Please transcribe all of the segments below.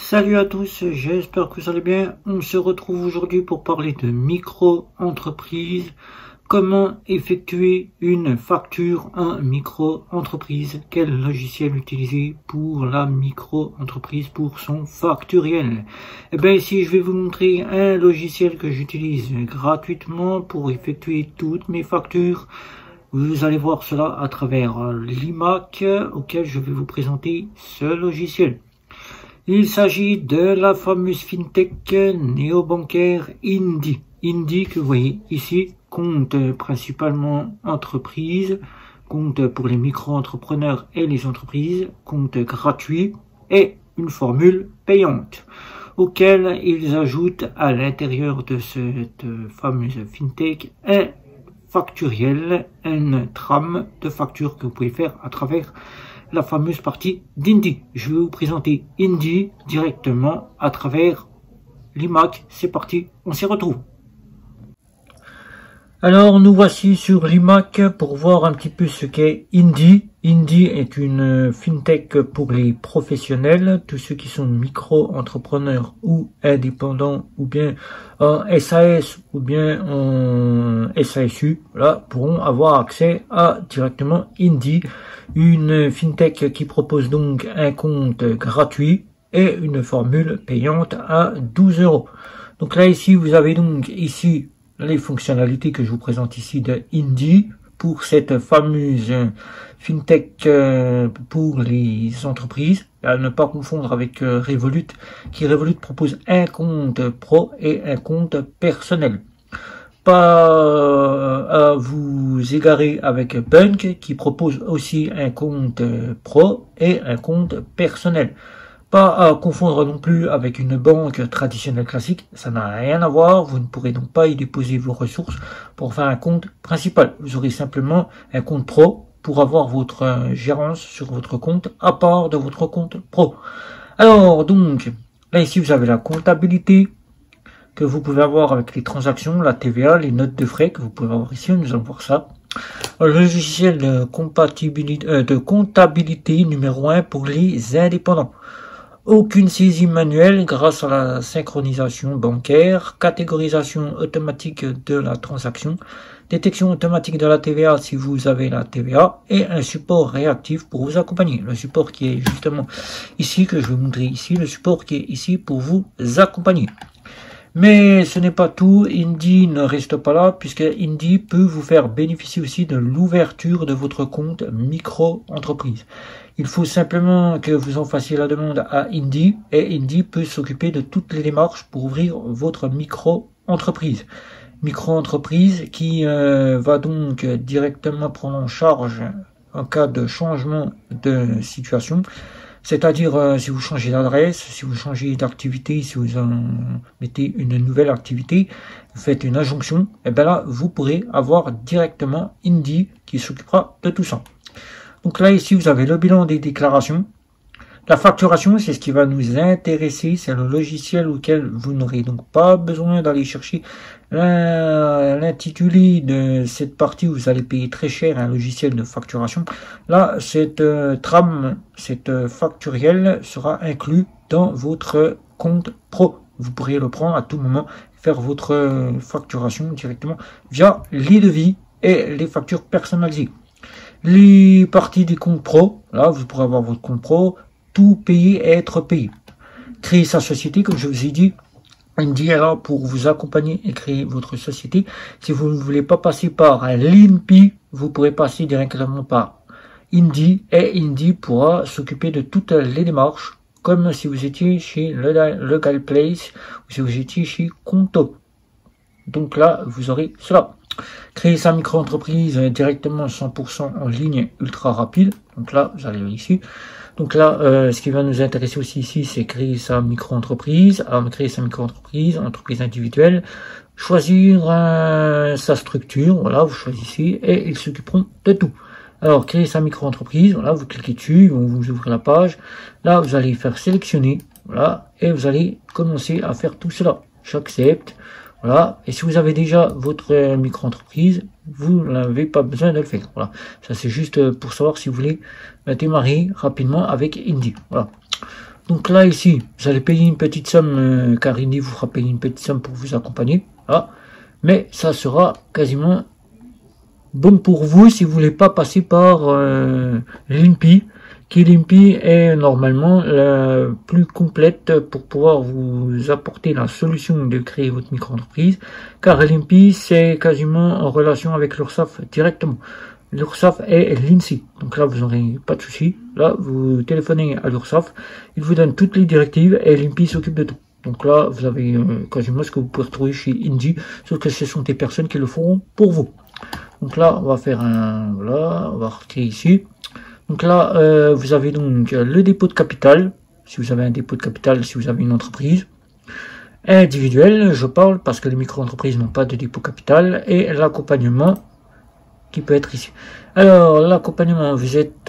Salut à tous, j'espère que vous allez bien. On se retrouve aujourd'hui pour parler de micro-entreprise. Comment effectuer une facture en micro-entreprise? Quel logiciel utiliser pour la micro-entreprise pour son facturiel? Eh bien ici je vais vous montrer un logiciel que j'utilise gratuitement pour effectuer toutes mes factures. Vous allez voir cela à travers l'IMAC auquel je vais vous présenter ce logiciel. Il s'agit de la fameuse fintech néobancaire Indy. Indy que vous voyez ici, compte principalement entreprise, compte pour les micro-entrepreneurs et les entreprises, compte gratuit et une formule payante, auquel ils ajoutent à l'intérieur de cette fameuse fintech un facturiel, une trame de facture que vous pouvez faire à travers la fameuse partie d'Indy. Je vais vous présenter Indy directement à travers l'IMAC. C'est parti, on s'y retrouve. Alors nous voici sur l'IMAC pour voir un petit peu ce qu'est Indy. Indy est une fintech pour les professionnels, tous ceux qui sont micro-entrepreneurs ou indépendants ou bien en SAS ou bien en SASU, là, pourront avoir accès à directement Indy, une fintech qui propose donc un compte gratuit et une formule payante à 12 €. Donc là ici vous avez donc ici les fonctionnalités que je vous présente ici de Indy pour cette fameuse fintech pour les entreprises, à ne pas confondre avec Revolut, qui Revolut propose un compte pro et un compte personnel. Pas à vous égarer avec Bunk qui propose aussi un compte pro et un compte personnel. Pas à confondre non plus avec une banque traditionnelle classique, ça n'a rien à voir, vous ne pourrez donc pas y déposer vos ressources pour faire un compte principal. Vous aurez simplement un compte pro pour avoir votre gérance sur votre compte à part de votre compte pro. Alors donc, là ici vous avez la comptabilité que vous pouvez avoir avec les transactions, la TVA, les notes de frais que vous pouvez avoir ici, nous allons voir ça. Le logiciel de comptabilité numéro 1 pour les indépendants. Aucune saisie manuelle grâce à la synchronisation bancaire, catégorisation automatique de la transaction, détection automatique de la TVA si vous avez la TVA et un support réactif pour vous accompagner. Le support qui est justement ici, que je vais vous montrer ici, le support qui est ici pour vous accompagner. Mais ce n'est pas tout, Indy ne reste pas là, puisque Indy peut vous faire bénéficier aussi de l'ouverture de votre compte micro-entreprise. Il faut simplement que vous en fassiez la demande à Indy, et Indy peut s'occuper de toutes les démarches pour ouvrir votre micro-entreprise. Micro-entreprise qui va donc directement prendre en charge en cas de changement de situation. C'est-à-dire si vous changez d'adresse, si vous changez d'activité, si vous en mettez une nouvelle activité, vous faites une injonction, et bien là vous pourrez avoir directement Indy qui s'occupera de tout ça. Donc là ici vous avez le bilan des déclarations. La facturation, c'est ce qui va nous intéresser, c'est le logiciel auquel vous n'aurez donc pas besoin d'aller chercher l'intitulé de cette partie où vous allez payer très cher un logiciel de facturation. Là, cette trame, cette facturiel sera inclus dans votre compte pro. Vous pourrez le prendre à tout moment, faire votre facturation directement via les devis et les factures personnalisées. Les parties des comptes pro, là, vous pourrez avoir votre compte pro, tout payer et être payé. Créer sa société, comme je vous ai dit, Indy est là pour vous accompagner et créer votre société. Si vous ne voulez pas passer par l'INPI, vous pourrez passer directement par Indy et Indy pourra s'occuper de toutes les démarches, comme si vous étiez chez Legal Place ou si vous étiez chez Conto. Donc là, vous aurez cela. Créer sa micro-entreprise directement 100% en ligne, ultra rapide. Donc là, vous allez ici. Donc là, ce qui va nous intéresser aussi ici, c'est créer sa micro-entreprise. Créer sa micro-entreprise, entreprise individuelle. Choisir sa structure. Voilà, vous choisissez et ils s'occuperont de tout. Alors, créer sa micro-entreprise. Voilà, vous cliquez dessus, on vous ouvre la page. Là, vous allez faire sélectionner. Voilà, et vous allez commencer à faire tout cela. J'accepte. Voilà, et si vous avez déjà votre micro-entreprise, vous n'avez pas besoin de le faire. Voilà, ça c'est juste pour savoir si vous voulez démarrer rapidement avec Indy. Voilà. Donc là, ici, vous allez payer une petite somme, car Indy vous fera payer une petite somme pour vous accompagner. Voilà. Mais ça sera quasiment bon pour vous si vous voulez pas passer par l'INPI, qui l'INPI est normalement la plus complète pour pouvoir vous apporter la solution de créer votre micro-entreprise, car l'INPI c'est quasiment en relation avec l'URSSAF directement. L'URSSAF est l'INSEE, donc là vous n'aurez pas de souci. Là vous téléphonez à l'URSSAF, il vous donne toutes les directives et l'INPI s'occupe de tout. Donc là vous avez quasiment ce que vous pouvez retrouver chez Indy, sauf que ce sont des personnes qui le feront pour vous. Donc là, on va faire un, voilà, on va retirer ici. Donc là, vous avez donc le dépôt de capital, si vous avez un dépôt de capital, si vous avez une entreprise. Individuel, je parle, parce que les micro-entreprises n'ont pas de dépôt capital. Et l'accompagnement, qui peut être ici. Alors, l'accompagnement, vous êtes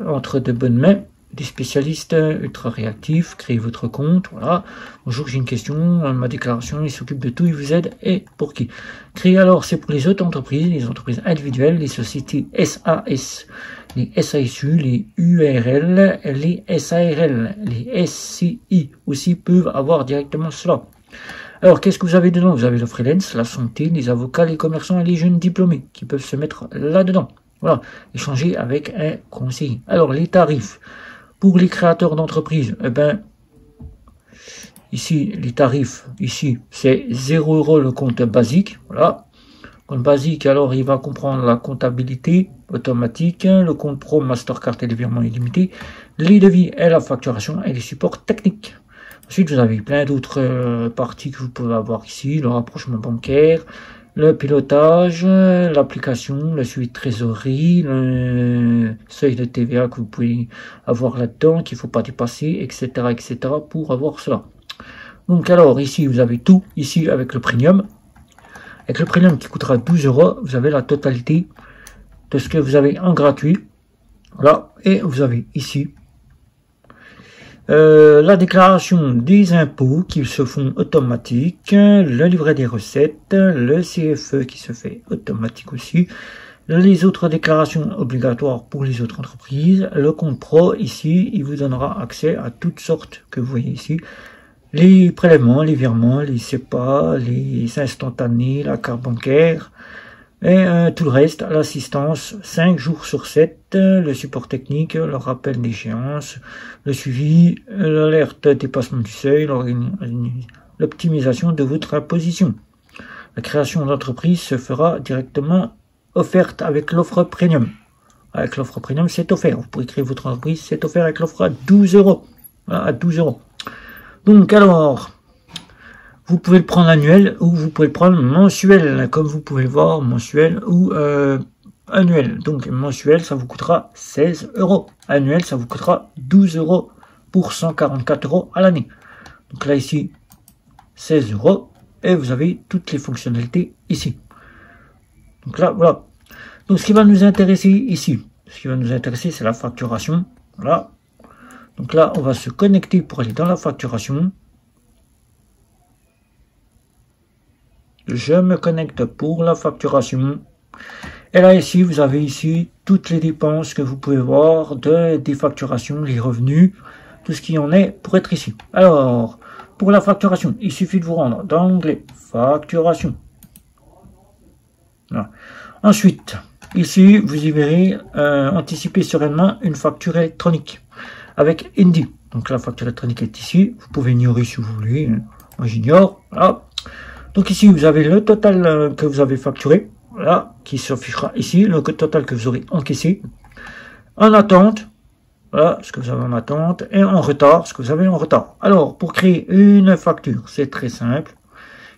entre de bonnes mains. Des spécialistes ultra réactifs, créez votre compte, voilà. Bonjour, j'ai une question, ma déclaration, il s'occupe de tout, il vous aide, et pour qui? Créer alors, c'est pour les auto-entreprises, les entreprises individuelles, les sociétés SAS, les SASU, les URL, les SARL, les SCI aussi peuvent avoir directement cela. Alors, qu'est-ce que vous avez dedans? Vous avez le freelance, la santé, les avocats, les commerçants et les jeunes diplômés qui peuvent se mettre là-dedans. Voilà, échanger avec un conseiller. Alors, les tarifs. Pour les créateurs d'entreprise, eh ben, ici, les tarifs, ici, c'est 0 € le compte basique, voilà. Compte basique, alors, il va comprendre la comptabilité automatique, le compte pro, Mastercard et les virements illimités, les devis et la facturation et les supports techniques. Ensuite, vous avez plein d'autres parties que vous pouvez avoir ici, le rapprochement bancaire, le pilotage, l'application, le suivi de trésorerie, le seuil de TVA que vous pouvez avoir là-dedans, qu'il ne faut pas dépasser, etc., etc., pour avoir cela. Donc alors, ici, vous avez tout, ici, avec le premium. Avec le premium qui coûtera 12 €, vous avez la totalité de ce que vous avez en gratuit. Voilà, et vous avez ici la déclaration des impôts qui se font automatiques, le livret des recettes, le CFE qui se fait automatique aussi, les autres déclarations obligatoires pour les autres entreprises, le compte pro ici, il vous donnera accès à toutes sortes que vous voyez ici, les prélèvements, les virements, les CEPA, les instantanés, la carte bancaire, et tout le reste, l'assistance 5 jours sur 7, le support technique, le rappel d'échéance, le suivi, l'alerte dépassement du seuil, l'optimisation de votre imposition. La création d'entreprise se fera directement offerte avec l'offre premium. Avec l'offre premium, c'est offert. Vous pouvez créer votre entreprise, c'est offert avec l'offre à 12 €. Voilà, à 12 €. Donc alors, vous pouvez le prendre annuel ou vous pouvez le prendre mensuel, comme vous pouvez le voir, mensuel ou annuel. Donc mensuel, ça vous coûtera 16 €. Annuel, ça vous coûtera 12 € pour 144 € à l'année. Donc là, ici, 16 € et vous avez toutes les fonctionnalités ici. Donc là, voilà. Donc ce qui va nous intéresser ici, c'est la facturation. Voilà. Donc là, on va se connecter pour aller dans la facturation. Je me connecte pour la facturation. Et là, ici, vous avez ici toutes les dépenses que vous pouvez voir des facturations, les revenus, tout ce qui en est pour être ici. Alors, pour la facturation, il suffit de vous rendre dans l'onglet facturation. Voilà. Ensuite, ici, vous y verrez anticiper sereinement une facture électronique avec Indy. Donc la facture électronique est ici. Vous pouvez ignorer si vous voulez. Moi, j'ignore. Voilà. Donc ici, vous avez le total que vous avez facturé, voilà, qui s'affichera ici, le total que vous aurez encaissé, en attente, voilà, ce que vous avez en attente, et en retard, ce que vous avez en retard. Alors, pour créer une facture, c'est très simple.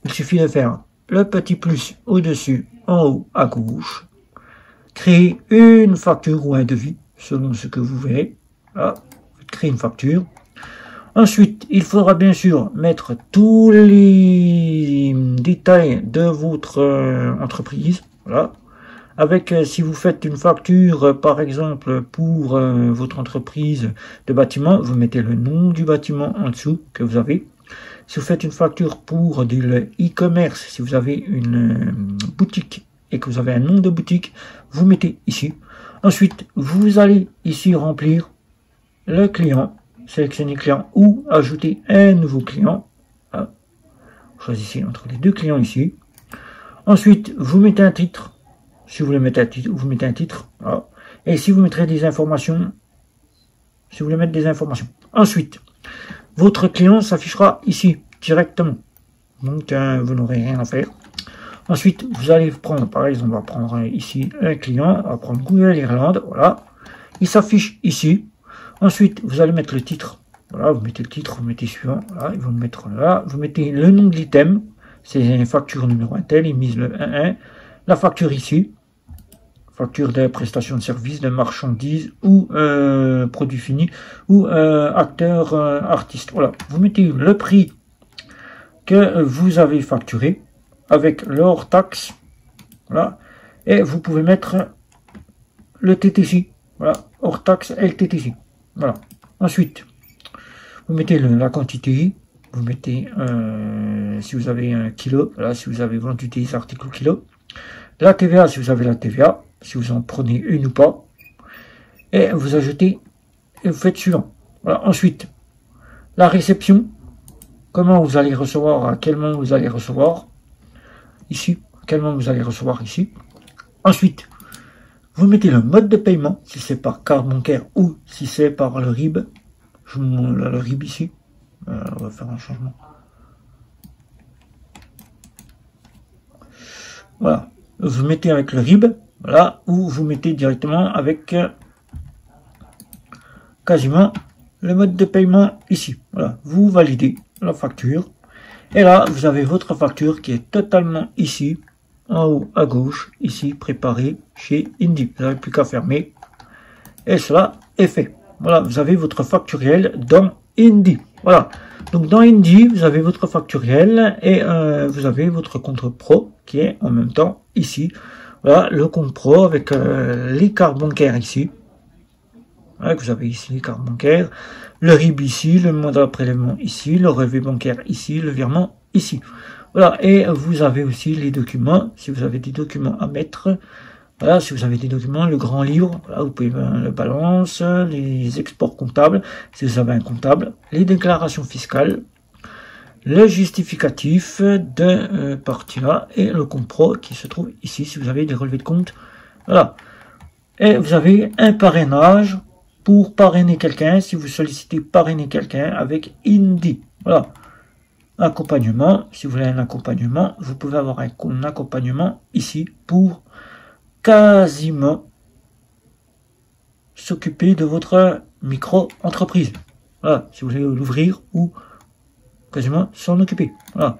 Il suffit de faire le petit plus au-dessus, en haut, à gauche, créer une facture ou un devis, selon ce que vous voulez. Voilà, créer une facture. Ensuite, il faudra bien sûr mettre tous les détails de votre entreprise. Voilà. Avec, si vous faites une facture, par exemple, pour votre entreprise de bâtiment, vous mettez le nom du bâtiment en dessous que vous avez. Si vous faites une facture pour du e-commerce, si vous avez une boutique et que vous avez un nom de boutique, vous mettez ici. Ensuite, vous allez ici remplir le client, sélectionnez client ou ajouter un nouveau client. Voilà. Choisissez entre les deux clients ici. Ensuite, vous mettez un titre. Si vous voulez mettre un titre, vous mettez un titre. Voilà. Et si vous mettrez des informations, si vous voulez mettre des informations. Ensuite, votre client s'affichera ici directement. Donc, vous n'aurez rien à faire. Ensuite, vous allez prendre, par exemple, on va prendre ici un client, on va prendre Google Irlande, voilà. Il s'affiche ici. Ensuite, vous allez mettre le titre. Voilà, vous mettez le titre, vous mettez suivant. Voilà, ils vont le mettre là. Vous mettez le nom de l'item. C'est une facture numéro 1 tel, ils misent le 1. La facture ici. Facture de prestation de service, de marchandises ou produit fini ou acteur, artiste. Voilà, vous mettez le prix que vous avez facturé avec l'hors taxe. Voilà, et vous pouvez mettre le TTC. Voilà, hors taxe LTTC. Voilà. Ensuite, vous mettez la quantité. Vous mettez, si vous avez un kilo, voilà, si vous avez vendu des articles au kilo. La TVA, si vous avez la TVA, si vous en prenez une ou pas. Et vous ajoutez, et vous faites suivant. Voilà. Ensuite, la réception. Comment vous allez recevoir, à quel moment vous allez recevoir. Ici, à quel moment vous allez recevoir ici. Ensuite, vous mettez le mode de paiement, si c'est par carte bancaire ou si c'est par le RIB. Je vous montre le RIB ici. On va faire un changement. Voilà. Vous mettez avec le RIB, voilà, ou vous mettez directement avec quasiment le mode de paiement ici. Voilà. Vous validez la facture. Et là, vous avez votre facture qui est totalement ici, en haut à gauche, ici, préparée chez Indie. Vous n'avez plus qu'à fermer. Et cela est fait. Voilà, vous avez votre facturiel dans Indie. Voilà. Donc dans Indie, vous avez votre facturiel et vous avez votre compte pro qui est en même temps ici. Voilà, le compte pro avec les cartes bancaires ici. Voilà, vous avez ici les cartes bancaires. Le RIB ici, le mandat de prélèvement ici, le relevé bancaire ici, le virement ici. Voilà, et vous avez aussi les documents, si vous avez des documents à mettre. Voilà, si vous avez des documents, le grand livre, voilà, vous pouvez le balance, les exports comptables, si vous avez un comptable, les déclarations fiscales, le justificatif de partie là et le compte pro qui se trouve ici si vous avez des relevés de compte. Voilà. Et vous avez un parrainage pour parrainer quelqu'un si vous sollicitez parrainer quelqu'un avec Indie. Voilà. Accompagnement, si vous voulez un accompagnement, vous pouvez avoir un accompagnement ici pour quasiment s'occuper de votre micro-entreprise. Voilà, si vous voulez l'ouvrir ou quasiment s'en occuper. Voilà.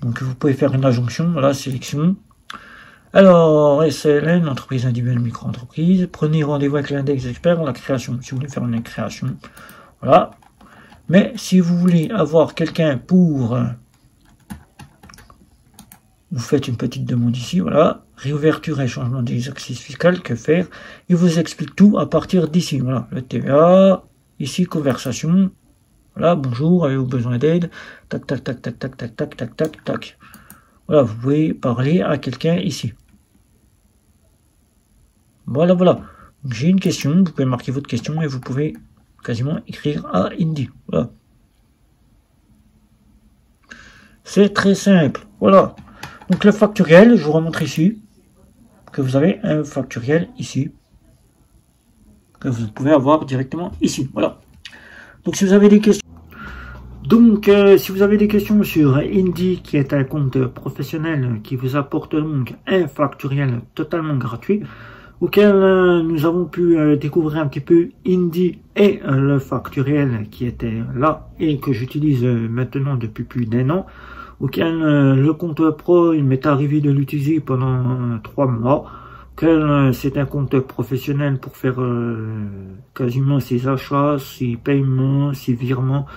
Donc vous pouvez faire une injonction, voilà, sélection. Alors, SLN, entreprise individuelle, micro-entreprise. Prenez rendez-vous avec l'index expert, la création, si vous voulez faire une création. Voilà. Mais si vous voulez avoir quelqu'un pour... vous faites une petite demande ici, voilà. Réouverture et changement d'exercice fiscal, que faire? Il vous explique tout à partir d'ici. Voilà, le TVA, ici, conversation. Voilà, bonjour, avez-vous besoin d'aide? Tac, tac, tac, tac, tac, tac, tac, tac, tac, tac. Voilà, vous pouvez parler à quelqu'un ici. Voilà, voilà. J'ai une question, vous pouvez marquer votre question et vous pouvez quasiment écrire à Indie. Voilà. C'est très simple. Voilà. Donc le facturiel, je vous remontre ici, que vous avez un facturiel ici, que vous pouvez avoir directement ici. Voilà. Donc si vous avez des questions, si vous avez des questions sur Indie, qui est un compte professionnel qui vous apporte donc un facturiel totalement gratuit, auquel nous avons pu découvrir un petit peu Indie et le facturiel qui était là et que j'utilise maintenant depuis plus d'1 an, auquel le compte pro, il m'est arrivé de l'utiliser pendant 3 mois, auquel c'est un compte professionnel pour faire quasiment ses achats, ses paiements, ses virements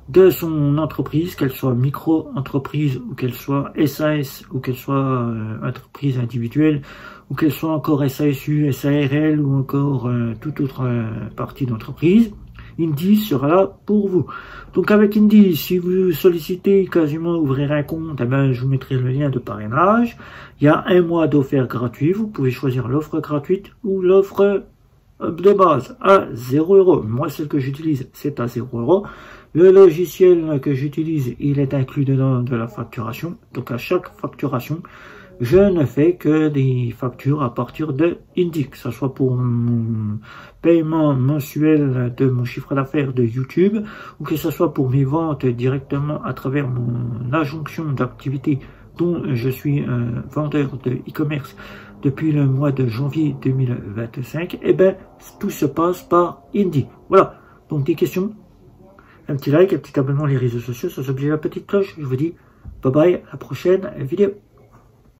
de son entreprise, qu'elle soit micro-entreprise ou qu'elle soit SAS ou qu'elle soit entreprise individuelle ou qu'elle soit encore SASU, SARL ou encore toute autre partie d'entreprise. Indie sera là pour vous. Donc avec Indie, si vous sollicitez quasiment ouvrir un compte, eh ben, je vous mettrai le lien de parrainage. Il y a 1 mois d'offert gratuit. Vous pouvez choisir l'offre gratuite ou l'offre de base à 0 €. Moi, celle que j'utilise, c'est à 0 €. Le logiciel que j'utilise, il est inclus dedans de la facturation. Donc, à chaque facturation, je ne fais que des factures à partir de Indy, que ce soit pour mon paiement mensuel de mon chiffre d'affaires de YouTube, ou que ce soit pour mes ventes directement à travers mon injonction d'activité dont je suis un vendeur de e-commerce depuis le mois de janvier 2025, et bien, tout se passe par Indy. Voilà. Donc, des questions, un petit like, un petit abonnement les réseaux sociaux, sans oublier la petite cloche. Je vous dis bye bye, à la prochaine vidéo.